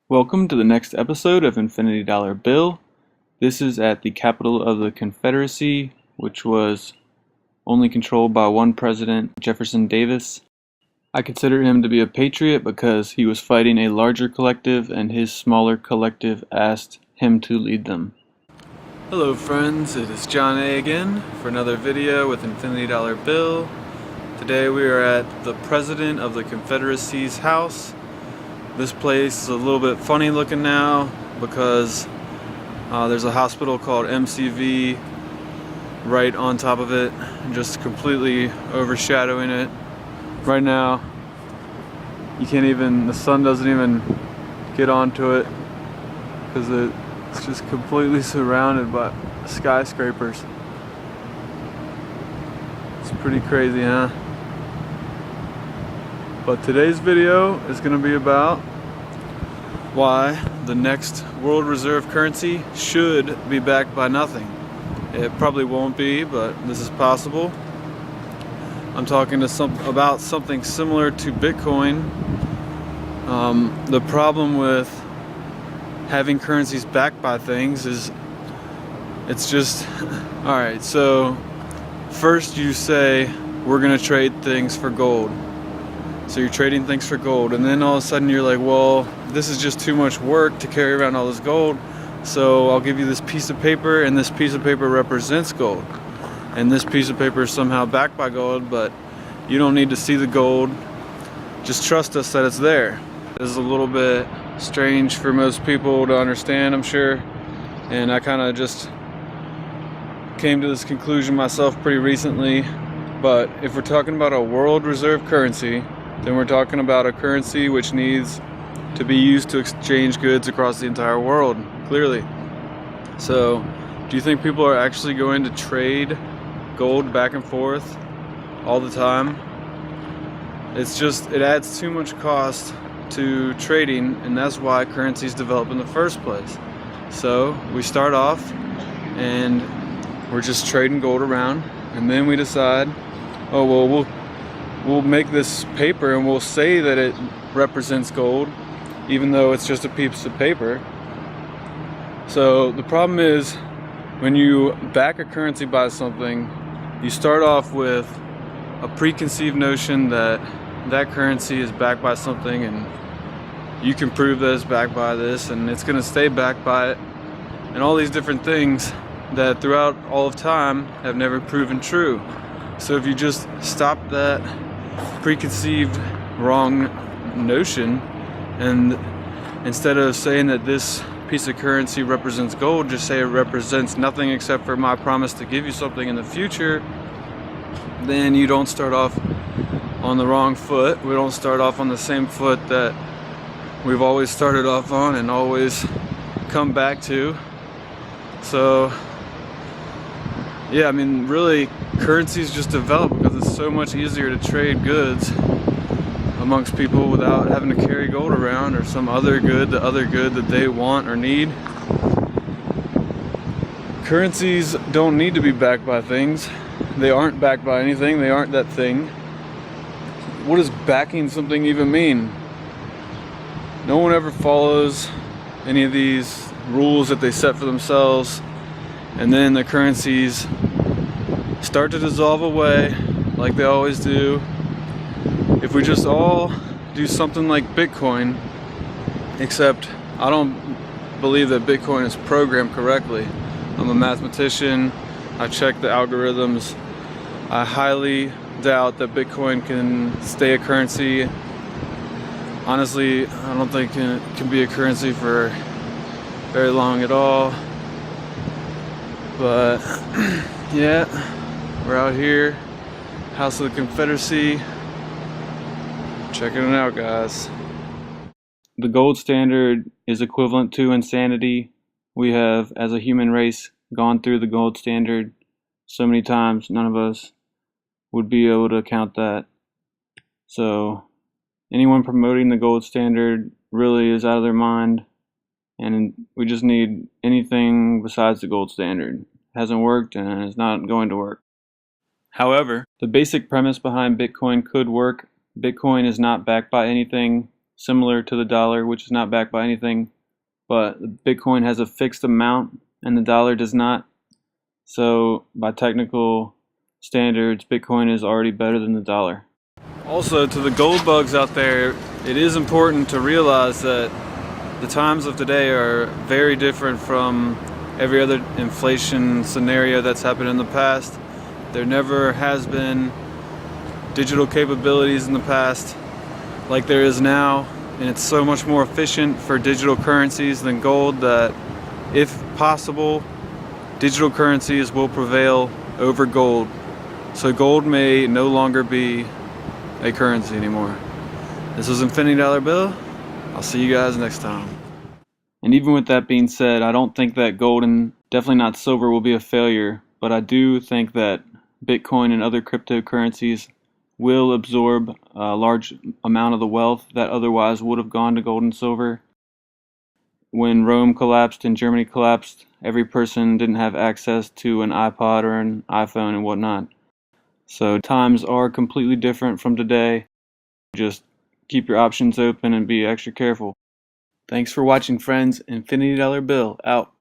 Welcome to the next episode of Infinity Dollar Bill. This is at the capital of the Confederacy, which was only controlled by one president, Jefferson Davis. I consider him to be a patriot because he was fighting a larger collective and his smaller collective asked him to lead them. Hello friends, it is John A. again for another video with Infinity Dollar Bill. Today we are at the President of the Confederacy's house. This place is a little bit funny looking now because there's a hospital called MCV right on top of it, just completely overshadowing it. Right now, the sun doesn't even get onto it because it's just completely surrounded by skyscrapers. It's pretty crazy, huh? But today's video is going to be about why the next world reserve currency should be backed by nothing. It probably won't be, but this is possible. I'm talking about something similar to Bitcoin. The problem with having currencies backed by things is it's just alright, so first you say we're going to trade things for gold. So you're trading things for gold, and then all of a sudden you're like, well, this is just too much work to carry around all this gold, so I'll give you this piece of paper, and this piece of paper represents gold. And this piece of paper is somehow backed by gold, but you don't need to see the gold. Just trust us that it's there. This is a little bit strange for most people to understand, I'm sure. And I kind of just came to this conclusion myself pretty recently. But if we're talking about a world reserve currency, then we're talking about a currency which needs to be used to exchange goods across the entire world, clearly. So, do you think people are actually going to trade gold back and forth all the time? It adds too much cost to trading, and that's why currencies develop in the first place. So, we start off and we're just trading gold around, and then we decide, oh well, we'll make this paper and we'll say that it represents gold even though it's just a piece of paper. So the problem is when you back a currency by something, you start off with a preconceived notion that that currency is backed by something, and you can prove that it's backed by this, and it's going to stay backed by it, and all these different things that throughout all of time have never proven true. So if you just stop that preconceived wrong notion, and instead of saying that this piece of currency represents gold, just say it represents nothing except for my promise to give you something in the future, then you don't start off on the wrong foot. We don't start off on the same foot that we've always started off on and always come back to. So yeah, I mean, really, currencies just develop because it's so much easier to trade goods amongst people without having to carry gold around or some other good, the other good that they want or need. Currencies don't need to be backed by things. They aren't backed by anything. They aren't that thing. What does backing something even mean? No one ever follows any of these rules that they set for themselves. And then the currencies start to dissolve away like they always do. If we just all do something like Bitcoin, except I don't believe that Bitcoin is programmed correctly. I'm a mathematician. I check the algorithms. I highly doubt that Bitcoin can stay a currency. Honestly, I don't think it can be a currency for very long at all. But yeah, we're out here, House of the Confederacy, checking it out, guys. The gold standard is equivalent to insanity. We have, as a human race, gone through the gold standard so many times, none of us would be able to count that. So anyone promoting the gold standard really is out of their mind. And we just need anything besides the gold standard. It hasn't worked and it's not going to work. However, the basic premise behind Bitcoin could work. Bitcoin is not backed by anything, similar to the dollar, which is not backed by anything, but Bitcoin has a fixed amount and the dollar does not. So by technical standards, Bitcoin is already better than the dollar. Also, to the gold bugs out there, it is important to realize that the times of today are very different from every other inflation scenario that's happened in the past. There never has been digital capabilities in the past like there is now, and it's so much more efficient for digital currencies than gold that, if possible, digital currencies will prevail over gold. So gold may no longer be a currency anymore. This was Infinity Dollar Bill. I'll see you guys next time. And even with that being said, I don't think that gold and definitely not silver will be a failure, but I do think that Bitcoin and other cryptocurrencies will absorb a large amount of the wealth that otherwise would have gone to gold and silver. When Rome collapsed and Germany collapsed, every person didn't have access to an iPod or an iPhone and whatnot. So times are completely different from today. Just keep your options open and be extra careful. Thanks for watching, friends. Infinity Dollar Bill out.